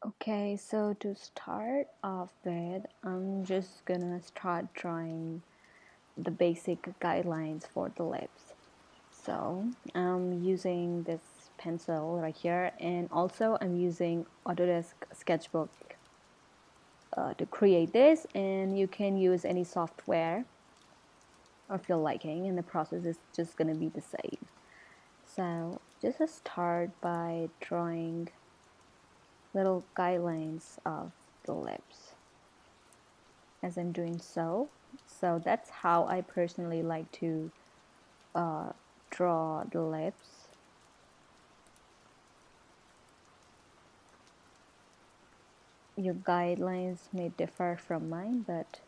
Okay, so to start off with, I'm just gonna start drawing the basic guidelines for the lips. So I'm using this pencil right here, and also I'm using Autodesk Sketchbook to create this, and you can use any software of your liking, and the process is just gonna be the same. So just start by drawing little guidelines of the lips as I'm doing so. So that's how I personally like to uh, draw the lips. Your guidelines may differ from mine, but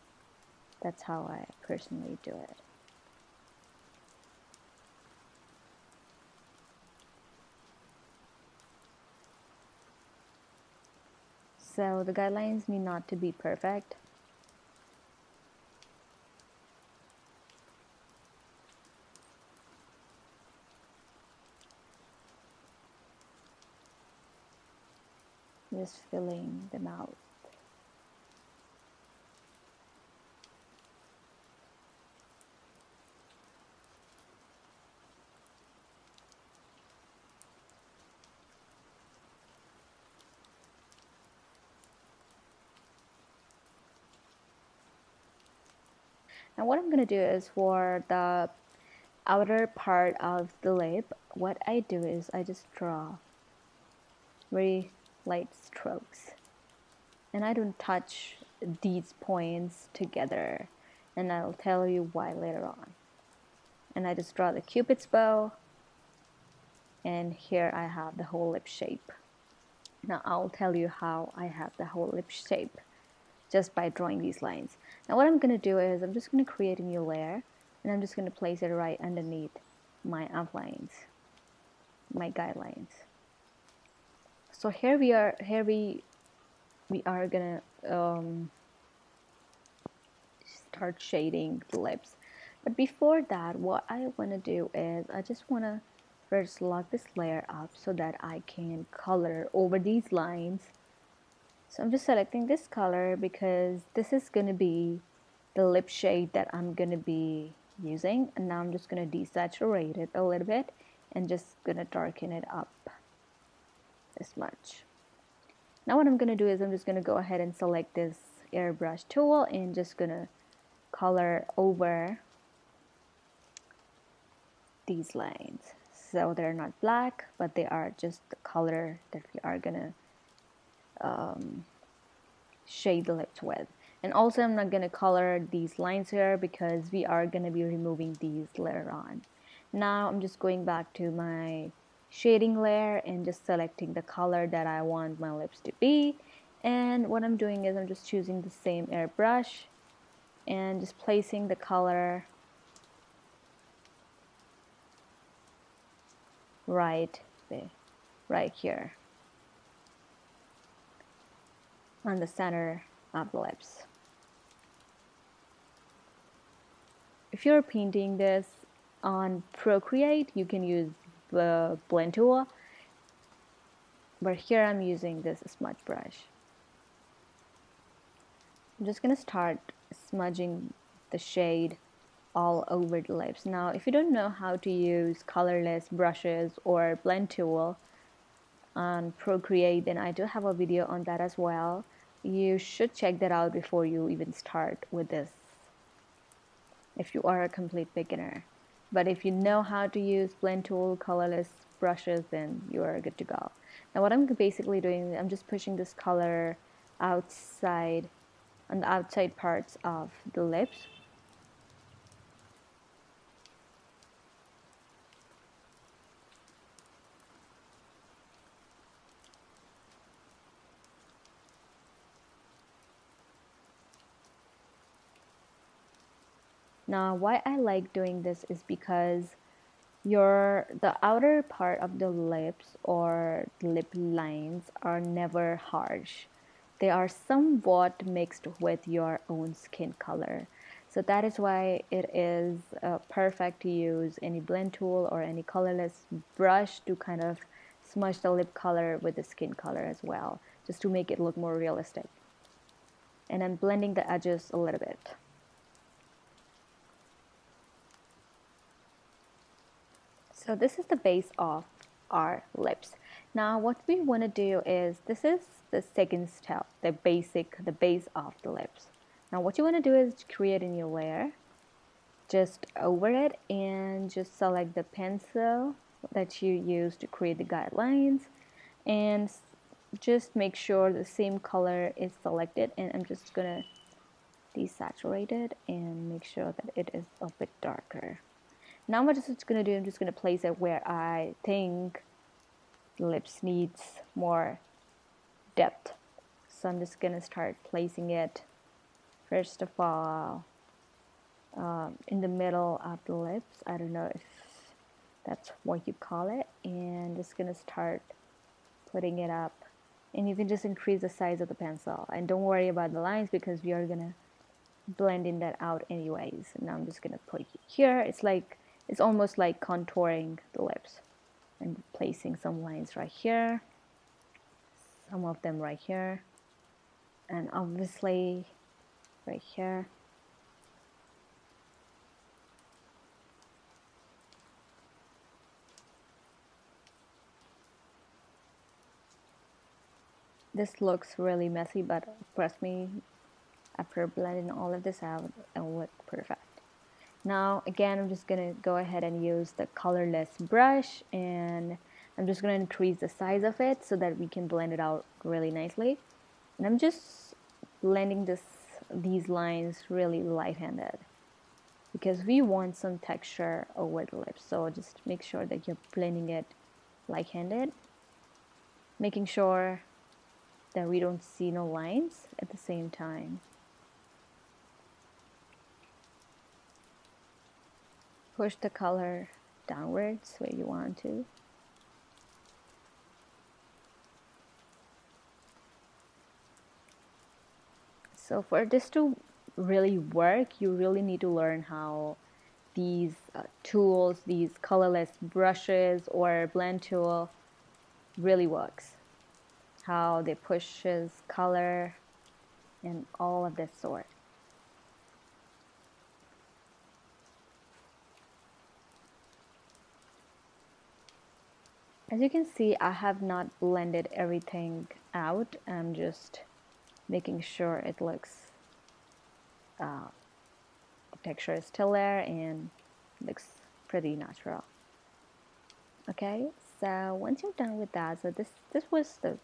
that's how I personally do it. So the guidelines need not to be perfect. Just filling them out. Now what I'm gonna do is for the outer part of the lip, what I do is I just draw very light strokes, and I don't touch these points together, and I'll tell you why later on. And I just draw the cupid's bow, and here I have the whole lip shape. Now I'll tell you how I have the whole lip shape just by drawing these lines. Now what I'm going to do is I'm just going to create a new layer, and I'm just going to place it right underneath my outlines, my guidelines. So we are gonna start shading the lips. But before that, what I want to do is I just want to first lock this layer up so that I can color over these lines. So I'm just selecting this color because this is going to be the lip shade that I'm going to be using, and now I'm just going to desaturate it a little bit and just going to darken it up this much. Now what I'm going to do is I'm just going to go ahead and select this airbrush tool and just going to color over these lines. So they're not black, but they are just the color that we are gonna shade the lips with. And also I'm not gonna color these lines here because we are gonna be removing these later on. Now I'm just going back to my shading layer and just selecting the color that I want my lips to be. And what I'm doing is I'm just choosing the same airbrush and just placing the color right there, right here on the center of the lips. If you're painting this on Procreate, you can use the blend tool, but here I'm using this smudge brush. I'm just gonna start smudging the shade all over the lips. Now, if you don't know how to use colorless brushes or blend tool on Procreate, then I do have a video on that as well. You should check that out before you even start with this if you are a complete beginner. But if you know how to use blend tool, colorless brushes, then you are good to go. Now what I'm basically doing, I'm just pushing this color outside, on the outside parts of the lips. Now why I like doing this is because the outer part of the lips or lip lines are never harsh. They are somewhat mixed with your own skin color. So that is why it is perfect to use any blend tool or any colorless brush to kind of smudge the lip color with the skin color as well. just to make it look more realistic. And I'm blending the edges a little bit. So this is the base of our lips. Now what we want to do is, this is the second step, the base of the lips. Now what you want to do is create a new layer, just over it, and just select the pencil that you use to create the guidelines, and just make sure the same color is selected, and I'm just gonna desaturate it and make sure that it is a bit darker. Now what I'm just gonna do, I'm just gonna place it where I think the lips needs more depth. So I'm just gonna start placing it, first of all, in the middle of the lips. I don't know if that's what you call it, and just gonna start putting it up, and you can just increase the size of the pencil, and don't worry about the lines because we are gonna blending that out anyways. Now I'm just gonna put it here. It's almost like contouring the lips, and placing some lines right here, some of them right here, and obviously right here. This looks really messy, but trust me, after blending all of this out, it'll look perfect. Now again, I'm just gonna go ahead and use the colorless brush, and I'm just gonna increase the size of it so that we can blend it out really nicely. And I'm just blending these lines really light-handed because we want some texture over the lips. So just make sure that you're blending it light-handed, making sure that we don't see no lines at the same time. Push the color downwards where you want to. So for this to really work, you really need to learn how these tools, these colorless brushes or blend tool really works. How they pushes color and all of this sort. As you can see, I have not blended everything out. I'm just making sure it looks, the texture is still there and looks pretty natural. Okay, so once you're done with that, so this was the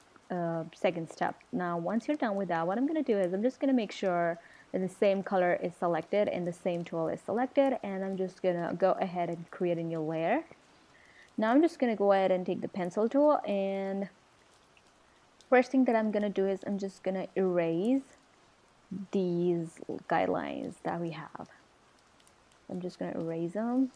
second step. Now once you're done with that, what I'm going to do is I'm just going to make sure that the same color is selected and the same tool is selected, and I'm just going to go ahead and create a new layer. Now I'm just going to go ahead and take the pencil tool, and first thing that I'm going to do is I'm just going to erase these guidelines that we have. I'm just going to erase them.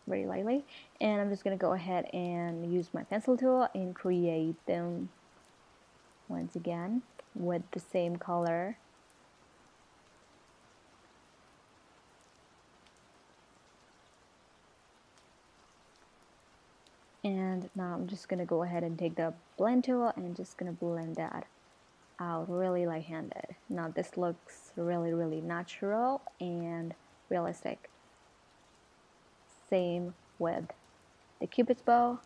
Very lightly, and I'm just going to go ahead and use my pencil tool and create them once again with the same color. And now I'm just going to go ahead and take the blend tool and just going to blend that out really light-handed. Now this looks really natural and realistic. Same with the Cupid's bow.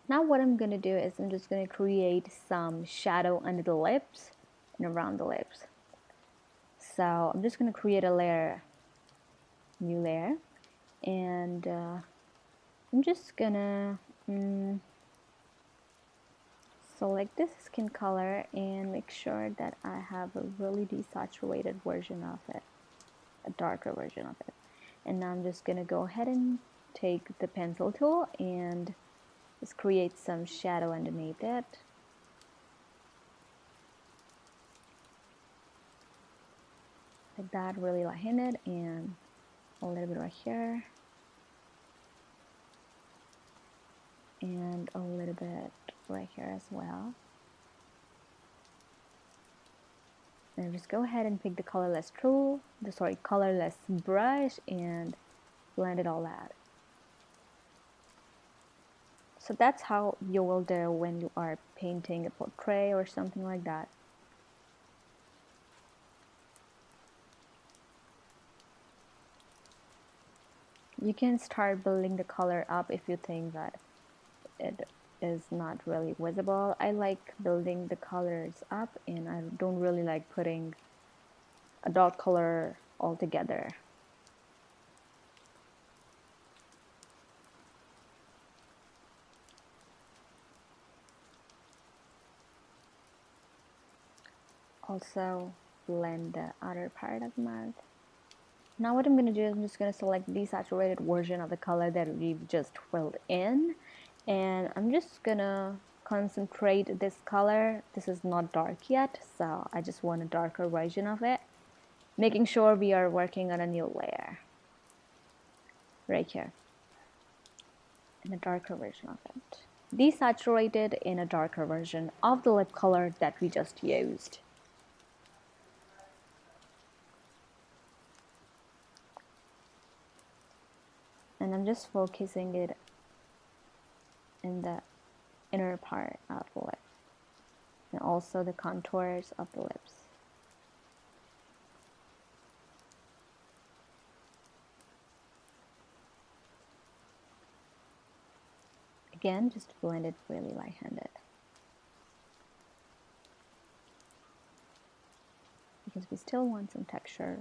Now what I'm going to do is I'm just going to create some shadow under the lips and around the lips. So I'm just going to create a layer, new layer, and I'm just going to select this skin color and make sure that I have a really desaturated version of it, a darker version of it. And now I'm just going to go ahead and take the pencil tool and just create some shadow underneath it. Like that, really light-handed, and a little bit right here. and a little bit right here as well. And just go ahead and pick the colorless tool, colorless brush, and blend it all out. So that's how you will do when you are painting a portrait or something like that. You can start building the color up if you think that it is not really visible. I like building the colors up, and I don't really like putting a dark color altogether. Also blend the other part of the mouth. Now what I'm going to do is I'm just going to select the desaturated version of the color that we've just filled in, and I'm just going to concentrate this color. This is not dark yet, so I just want a darker version of it, making sure we are working on a new layer right here, in a darker version of it. Desaturated in a darker version of the lip color that we just used. And I'm just focusing it in the inner part of the lip, and also the contours of the lips. Again, just blend it really light-handed, because we still want some texture.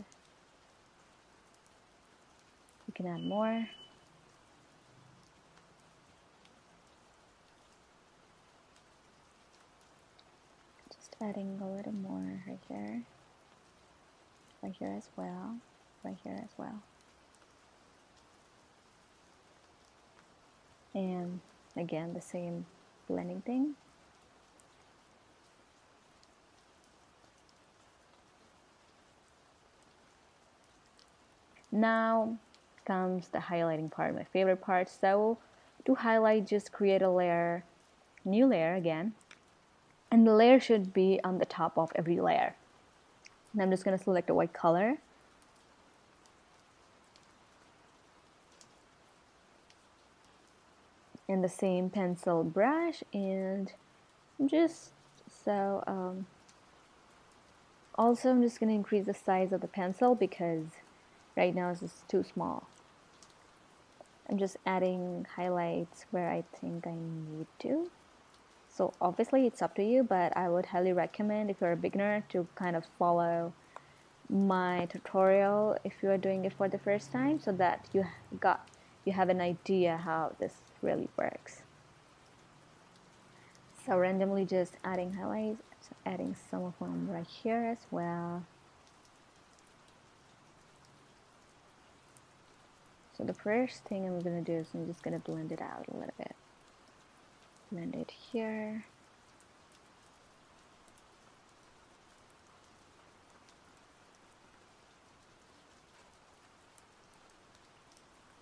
You can add more. Just adding a little more right here as well, right here as well. And again, the same blending thing. Now comes the highlighting part, my favorite part. So to highlight, just create a layer, new layer again, and the layer should be on the top of every layer. And I'm just going to select a white color. And the same pencil brush, and just so also I'm just going to increase the size of the pencil because right now it's just too small. I'm just adding highlights where I think I need to. So obviously it's up to you, but I would highly recommend, if you're a beginner, to kind of follow my tutorial if you are doing it for the first time, so that you have an idea how this really works. So randomly just adding highlights, so adding some of them right here as well. So the first thing I'm going to do is I'm just going to blend it out a little bit. Blend it here.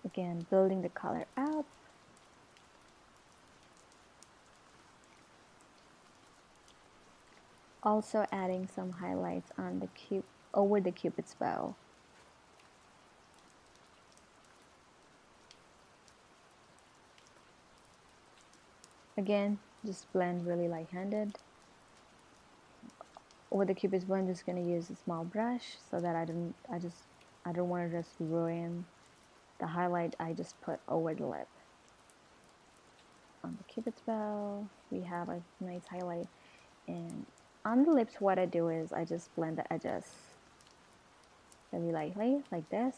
Again, building the color up. Also adding some highlights on the over the cupid's bow. Again, just blend really light-handed. Over the cupid's bow, I'm just going to use a small brush so that I don't want to just ruin the highlight I just put over the lip. On the cupid's bow, we have a nice highlight, and on the lips what I do is I just blend the edges really lightly like this.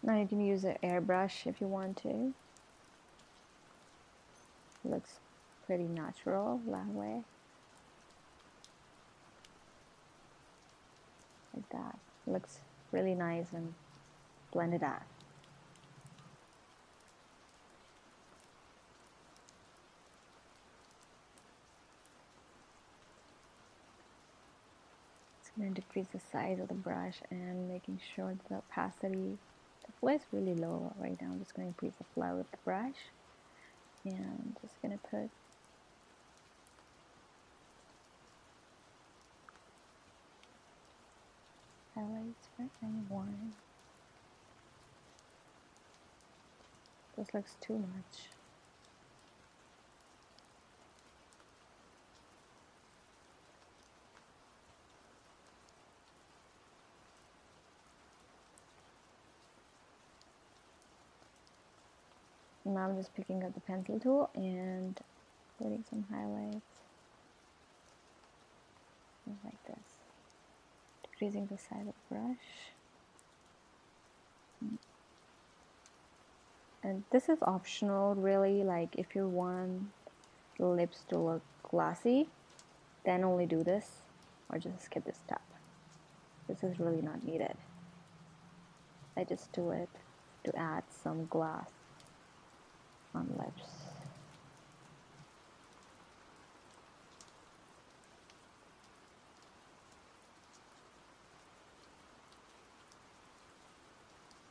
Now you can use an airbrush if you want to. It looks pretty natural that way. Like that. It looks really nice and blended out. going to decrease the size of the brush and making sure the opacity, the flow is really low right now. I'm just going to increase the flow with the brush and just going to put highlights for anyone. This looks too much. Now I'm just picking up the pencil tool and putting some highlights just like this, decreasing the size of the brush. And this is optional really, like if you want the lips to look glossy, then only do this, or just skip this step. This is really not needed. I just do it to add some gloss on lips.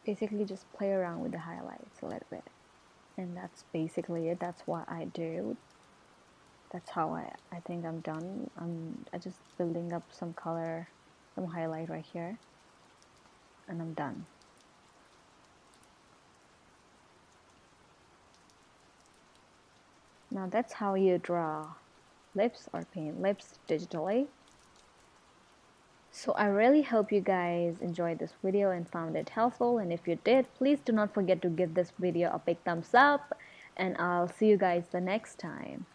Basically just play around with the highlights a little bit, and that's basically it. That's what I do. That's how I think I'm done. I just building up some color, some highlight right here, and I'm done. Now that's how you draw lips or paint lips digitally. So I really hope you guys enjoyed this video and found it helpful, and if you did, please do not forget to give this video a big thumbs up, and I'll see you guys the next time.